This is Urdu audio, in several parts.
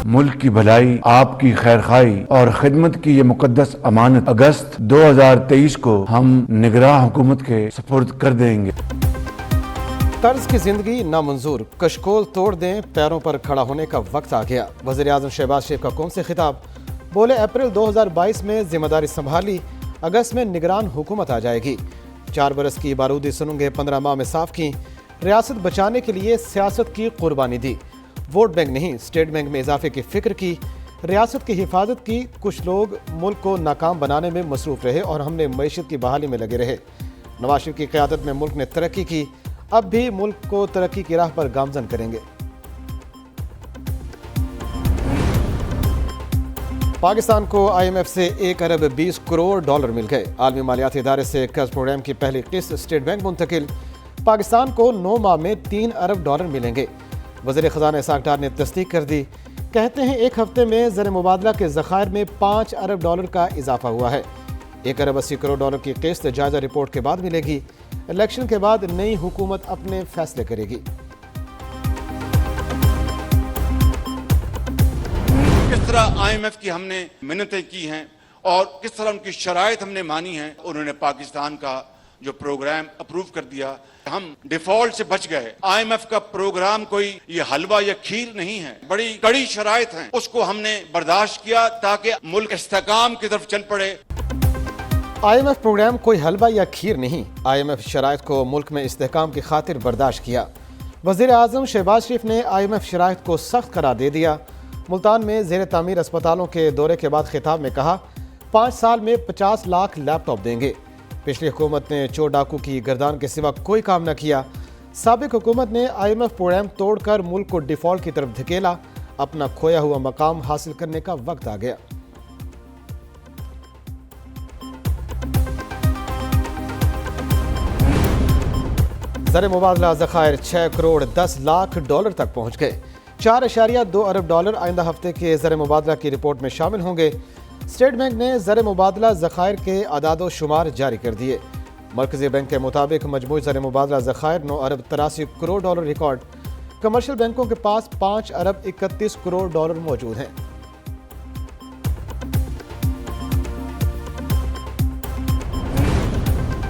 ملک کی بھلائی، آپ کی خیرخواہی اور خدمت کی یہ مقدس امانت اگست 2023 کو ہم نگراں حکومت کے سپرد کر دیں گے۔ طرز کی زندگی نامنظور، کشکول توڑ دیں، پیروں پر کھڑا ہونے کا وقت آ گیا۔ وزیر اعظم شہباز شریف کا قوم سے خطاب، بولے اپریل 2022 میں ذمہ داری سنبھالی، اگست میں نگران حکومت آ جائے گی۔ 4 برس کی بارودی سنگیں 15 ماہ میں صاف کی، ریاست بچانے کے لیے سیاست کی قربانی دی، ووٹ بینک نہیں اسٹیٹ بینک میں اضافے کی فکر کی، ریاست کی حفاظت کی، کچھ لوگ ملک کو ناکام بنانے میں مصروف رہے اور ہم نے معیشت کی بحالی میں لگے رہے۔ نواز شریف کی قیادت میں ملک نے ترقی کی، اب بھی ملک کو ترقی کی راہ پر گامزن کریں گے۔ پاکستان کو آئی ایم ایف سے 1 ارب 20 کروڑ ڈالر مل گئے۔ عالمی مالیاتی ادارے سے قرض پروگرام کی پہلی قسط اسٹیٹ بینک منتقل۔ پاکستان کو 9 ماہ میں 3 ارب ڈالر ملیں گے۔ وزیر خزانہ اسحاق ڈار نے تصدیق کر دی، کہتے ہیں 1 ہفتے میں زر مبادلہ کے ذخائر میں 5 ارب ڈالر کا اضافہ ہوا ہے۔ 1 ارب 80 کروڑ ڈالر کی قسط جائزہ رپورٹ کے بعد ملے گی۔ الیکشن کے بعد نئی حکومت اپنے فیصلے کرے گی۔ کس طرح آئی ایم ایف کی ہم نے منتیں کی ہیں اور کس طرح ان کی شرائط ہم نے مانی ہیں، انہوں نے پاکستان کا جو پروگرام اپروو کر دیا، ہم ڈیفالٹ سے بچ گئے۔ آئی ایم ایف کا پروگرام کوئی یہ حلوہ یا کھیر نہیں ہے، بڑی کڑی شرائط ہیں، اس کو ہم نے برداشت کیا تاکہ ملک استحکام کی طرف چل پڑے۔ آئی ایم ایف پروگرام کوئی حلوہ یا کھیر نہیں، آئی ایم ایف شرائط کو ملک میں استحکام کی خاطر برداشت کیا۔ وزیر اعظم شہباز شریف نے آئی ایم ایف شرائط کو سخت قرار دے دیا۔ ملتان میں زیر تعمیر اسپتالوں کے دورے کے بعد خطاب میں کہا، 5 سال میں 50 لاکھ لیپ ٹاپ دیں گے۔ پچھلی حکومت نے چور ڈاکو کی گردان کے سوا کوئی کام نہ کیا۔ سابق حکومت نے آئی ایم ایف پروگرام توڑ کر ملک کو ڈیفالٹ کی طرف دھکیلا، اپنا کھویا ہوا مقام حاصل کرنے کا وقت آ گیا۔ زر مبادلہ ذخائر 6 کروڑ 10 لاکھ ڈالر تک پہنچ گئے۔ 4.2 ارب ڈالر آئندہ ہفتے کے زر مبادلہ کی رپورٹ میں شامل ہوں گے۔ اسٹیٹ بینک نے زر مبادلہ ذخائر کے اعداد و شمار جاری کر دیے۔ مرکزی بینک کے مطابق مجموعی زر مبادلہ ذخائر 9 ارب 83 کروڑ ڈالر ریکارڈ۔ کمرشل بینکوں کے پاس 5 ارب 31 کروڑ ڈالر موجود ہیں۔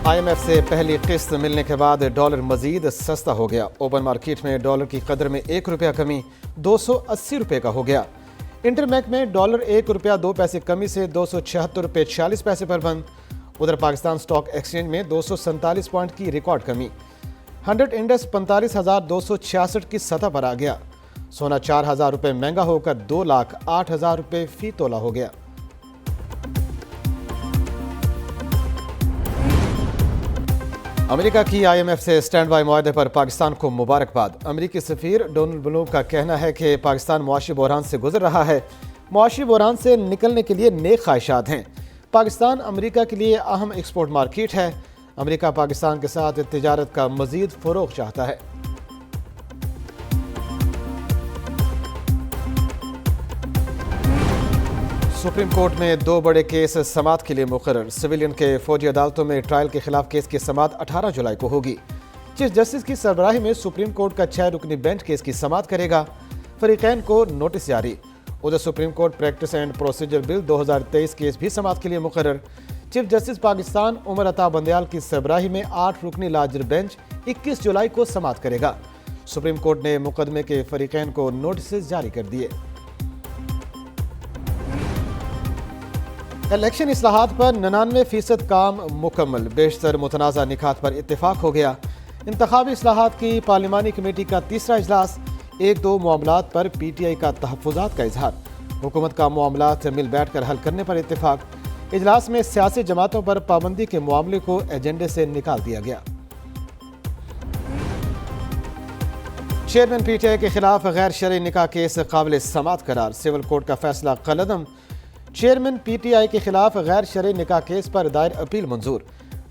آئی ایم ایف سے پہلی قسط ملنے کے بعد ڈالر مزید سستا ہو گیا۔ اوپن مارکیٹ میں ڈالر کی قدر میں 1 روپیہ کمی 280 روپے کا ہو گیا۔ انٹر بینک میں ڈالر 1 روپیہ 2 پیسے کمی سے 276 روپے 46 پیسے پر بند۔ ادھر پاکستان سٹاک ایکسچینج میں 247 پوائنٹ کی ریکارڈ کمی، 100 انڈیکس 45,266 کی سطح پر آ گیا۔ سونا 4,000 روپے مہنگا ہو کر 2,08,000 روپے فی تولہ ہو گیا۔ امریکہ کی آئی ایم ایف سے اسٹینڈ بائی معاہدے پر پاکستان کو مبارکباد۔ امریکی سفیر ڈونلڈ بلوم کا کہنا ہے کہ پاکستان معاشی بحران سے گزر رہا ہے، معاشی بحران سے نکلنے کے لیے نیک خواہشات ہیں۔ پاکستان امریکہ کے لیے اہم ایکسپورٹ مارکیٹ ہے۔ امریکہ پاکستان کے ساتھ تجارت کا مزید فروغ چاہتا ہے۔ سپریم کورٹ میں 2 بڑے کیس سماعت کے لیے مقرر۔ سویلین کے فوجی عدالتوں میں ٹرائل کے خلاف کیس کی سماعت 18 جولائی کو ہوگی۔ چیف جسٹس کی سربراہی میں سپریم کورٹ کا 6 رکنی بینچ کیس کی سماعت کرے گا۔ فریقین کو نوٹس جاری۔ ادھر supreme court practice and procedure bill 2023 case بھی سماعت کے لیے مقرر۔ چیف جسٹس پاکستان عمر عطا بندیال کی سربراہی میں 8 رکنی لارجر بینچ 21 جولائی کو سماعت کرے گا۔ سپریم کورٹ نے مقدمے کے فریقین کو نوٹسز جاری کر دیے۔ الیکشن اصلاحات پر 99% کام مکمل، بیشتر متنازع نکات پر اتفاق ہو گیا۔ انتخابی اصلاحات کی پارلیمانی کمیٹی کا تیسرا اجلاس، 1-2 معاملات پر پی ٹی آئی کا تحفظات کا اظہار، حکومت کا معاملات مل بیٹھ کر حل کرنے پر اتفاق۔ اجلاس میں سیاسی جماعتوں پر پابندی کے معاملے کو ایجنڈے سے نکال دیا گیا۔ چیئرمین پی ٹی آئی کے خلاف غیر شرعی نکاح کیس قابل سماعت قرار، سول کورٹ کا فیصلہ کالعدم۔ چیئرمین پی ٹی آئی کے خلاف غیر شرعی نکاح کیس پر دائر اپیل منظور۔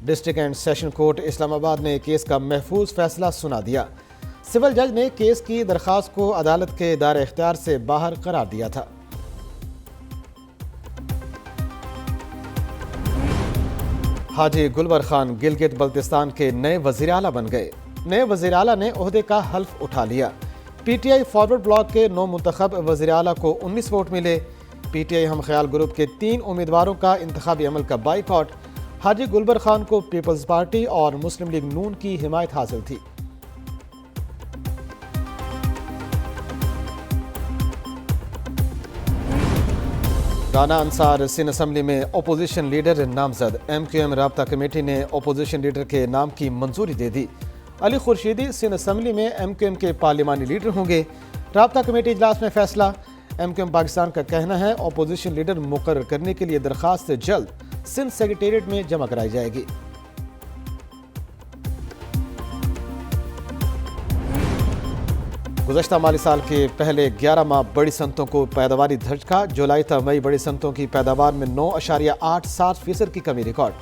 District and session court Islamabad نے کیس کا محفوظ فیصلہ سنا دیا۔ سول جج نے کیس کی درخواست کو عدالت کے دائرہ اختیار سے باہر قرار دیا تھا۔ حاجی گلبر خان گلگت بلتستان کے نئے وزیر اعلیٰ بن گئے۔ نئے وزیر اعلیٰ نے عہدے کا حلف اٹھا لیا۔ P T I forward block کے 9 منتخب وزیر اعلیٰ کو 19 ووٹ ملے۔ پی ٹی آئی ہم خیال گروپ کے 3 امیدواروں کا انتخابی عمل کا بائیکاٹ۔ حاجی گلبر خان کو پیپلز پارٹی اور مسلم لیگ نون کی حمایت حاصل تھی۔ رانا انصار سندھ اسمبلی میں اپوزیشن لیڈر نامزد۔ ایم کیو ایم رابطہ کمیٹی نے اپوزیشن لیڈر کے نام کی منظوری دے دی۔ علی خورشیدی سندھ اسمبلی میں ایم کیو ایم کے پارلیمانی لیڈر ہوں گے۔ رابطہ کمیٹی اجلاس میں فیصلہ۔ ایم کیو ایم پاکستان کا کہنا ہے اپوزیشن لیڈر مقرر کرنے کے لیے درخواست جلد سندھ سیکریٹریٹ میں جمع کرائی جائے گی۔ گزشتہ مالی سال کے پہلے 11 ماہ بڑی صنعتوں کو پیداواری دھچکا۔ جولائی تا مئی بڑی صنعتوں کی پیداوار میں 9.87% کی کمی ریکارڈ۔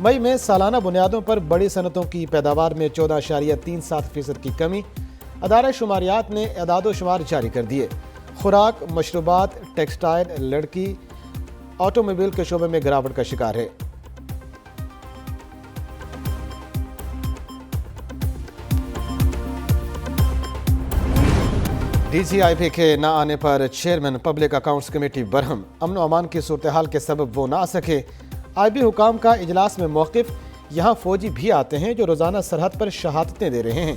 مئی میں سالانہ بنیادوں پر بڑی صنعتوں کی پیداوار میں 14.37% کی کمی۔ ادارہ شماریات نے اعداد و شمار جاری کر دیے۔ خوراک، مشروبات، ٹیکسٹائل، لڑکی، آٹو موبائل کے شعبے میں گراوٹ کا شکار ہے۔ ڈی جی آئی پی کے نہ آنے پر چیئرمین پبلک اکاؤنٹس کمیٹی برہم۔ امن و امان کی صورتحال کے سبب وہ نہ آ سکے۔ آئی بی حکام کا اجلاس میں موقف۔ یہاں فوجی بھی آتے ہیں جو روزانہ سرحد پر شہادتیں دے رہے ہیں۔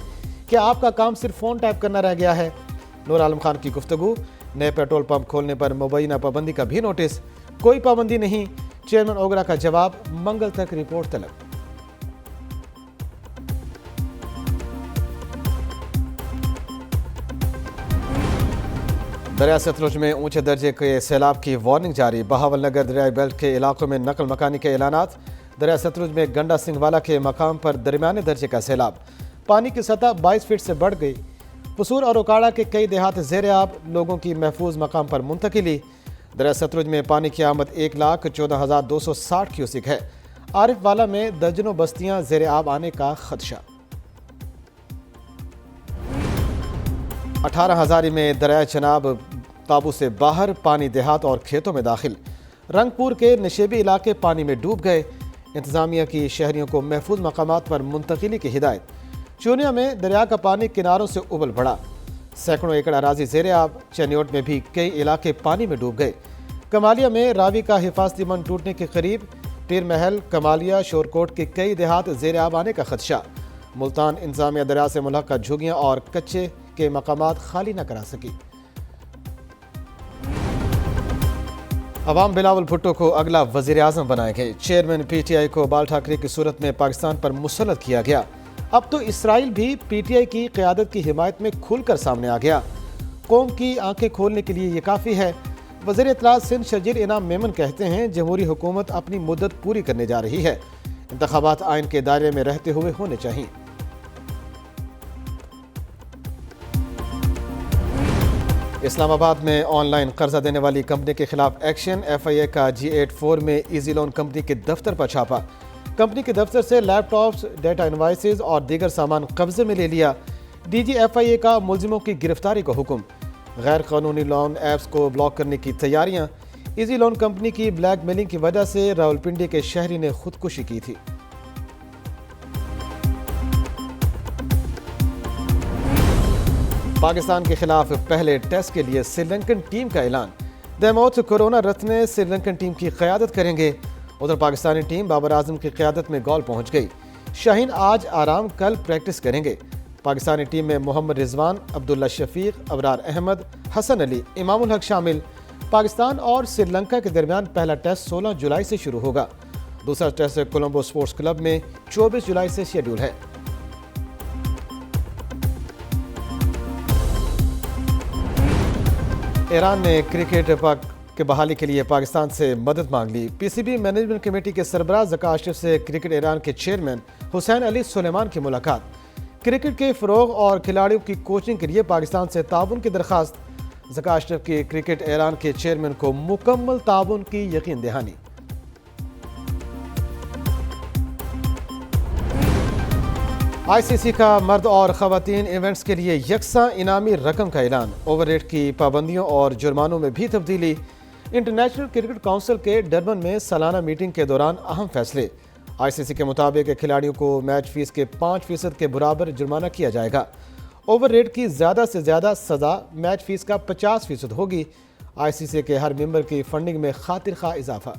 کیا آپ کا کام صرف فون ٹائپ کرنا رہ گیا ہے؟ نور عالم خان کی گفتگو۔ نئے پیٹرول پمپ کھولنے پر مبینہ پابندی کا بھی نوٹس۔ کوئی پابندی نہیں۔ چیئرمین اوگرا کا جواب، منگل تک رپورٹ طلب۔ دریا ستلج میں اونچے درجے کے سیلاب کی وارننگ جاری۔ بہاول نگر دریائی بیلٹ کے علاقوں میں نقل مکانی کے اعلانات۔ دریا ستلج میں گنڈا سنگھ والا کے مقام پر درمیانے درجے کا سیلاب۔ پانی کی سطح 22 فٹ سے بڑھ گئی۔ قصور اور اوکاڑا کے کئی دیہات زیر آب، لوگوں کی محفوظ مقام پر منتقلی۔ دریا ستلج میں پانی کی آمد 1,14,260 کیوسک ہے۔ عارف والا میں درجنوں بستیاں زیر آب آنے کا خدشہ۔ 18 ہزاری میں دریائے چناب قابو سے باہر، پانی دیہات اور کھیتوں میں داخل۔ رنگ پور کے نشیبی علاقے پانی میں ڈوب گئے۔ انتظامیہ کی شہریوں کو محفوظ مقامات پر منتقلی کی ہدایت۔ چونیا میں دریا کا پانی کناروں سے ابل پڑا۔ سینکڑوں ایکڑ اراضی زیر آب۔ چینیوٹ میں بھی کئی علاقے پانی میں ڈوب گئے۔ کمالیہ میں راوی کا حفاظتی بند ٹوٹنے کے قریب۔ پیر محل، کمالیہ، شورکوٹ کے کئی دیہات زیر آب آنے کا خدشہ۔ ملتان انتظامیہ دریا سے ملحقہ جھگیاں اور کچے کے مقامات خالی نہ کرا سکی۔ عوام بلاول بھٹو کو اگلا وزیر اعظم بنائے گئے۔ چیئرمین پی ٹی آئی کو بال ٹھاکرے کی صورت میں پاکستان پر مسلط کیا گیا۔ اب تو اسرائیل بھی پی ٹی آئی کی قیادت کی حمایت میں کھل کر سامنے آ گیا۔ قوم کی آنکھیں کھولنے کے لیے یہ کافی ہے۔ وزیر اطلاعات سندھ شجیر انعام میمن کہتے ہیں جمہوری حکومت اپنی مدت پوری کرنے جا رہی ہے۔ انتخابات آئین کے دائرے میں رہتے ہوئے ہونے چاہیے۔ اسلام آباد میں آن لائن قرضہ دینے والی کمپنی کے خلاف ایکشن۔ ایف آئی اے کا G84 میں ایزی لون کمپنی کے دفتر پر چھاپا۔ کمپنی کے دفتر سے لیپ ٹاپس، ڈیٹا انوائسز اور دیگر سامان قبضے میں لے لیا۔ ڈی جی ایف آئی اے کا ملزموں کی گرفتاری کا حکم۔ غیر قانونی لون ایپس کو بلاک کرنے کی تیاریاں۔ ایزی لون کمپنی کی بلیک میلنگ کی وجہ سے راولپنڈی کے شہری نے خودکشی کی تھی۔ پاکستان کے خلاف پہلے ٹیسٹ کے لیے سری لنکن ٹیم کا اعلان۔ دیموت کرونا رتنے سری لنکن ٹیم کی قیادت کریں گے۔ ادھر پاکستانی ٹیم بابر اعظم کی قیادت میں گول پہنچ گئی۔ شاہین آج آرام، کل پریکٹس کریں گے۔ پاکستانی ٹیم میں محمد رضوان، عبداللہ شفیق، ابرار احمد، حسن علی، امام الحق شامل۔ پاکستان اور سری لنکا کے درمیان پہلا ٹیسٹ 16 جولائی سے شروع ہوگا۔ دوسرا ٹیسٹ کولمبو سپورٹس کلب میں 24 جولائی سے شیڈول ہے۔ ایران نے کرکٹ کے بحالی کے لیے پاکستان سے مدد مانگ لی۔ پی سی بی مینجمنٹ کمیٹی کے سربراہ ذکا اشرف سے کرکٹ ایران کے چیئرمین حسین علی سلیمان کی ملاقات۔ کرکٹ کے فروغ اور کھلاڑیوں کی کوچنگ کے لیے پاکستان سے تعاون کی درخواست۔ ذکا اشرف کی کرکٹ ایران کے چیئرمین کو مکمل تعاون کی یقین دہانی۔ آئی سی سی کا مرد اور خواتین ایونٹس کے لیے یکساں انعامی رقم کا اعلان۔ اوور ریٹ کی پابندیوں اور جرمانوں میں بھی تبدیلی۔ انٹرنیشنل کرکٹ کونسل کے ڈربن میں سالانہ میٹنگ کے دوران اہم فیصلے۔ آئی سی سی کے مطابق کھلاڑیوں کو میچ فیس کے 5% کے برابر جرمانہ کیا جائے گا۔ اوور ریٹ کی زیادہ سے زیادہ سزا میچ فیس کا 50% ہوگی. ICC کے ہر ممبر کی فنڈنگ میں خاطر خواہ اضافہ.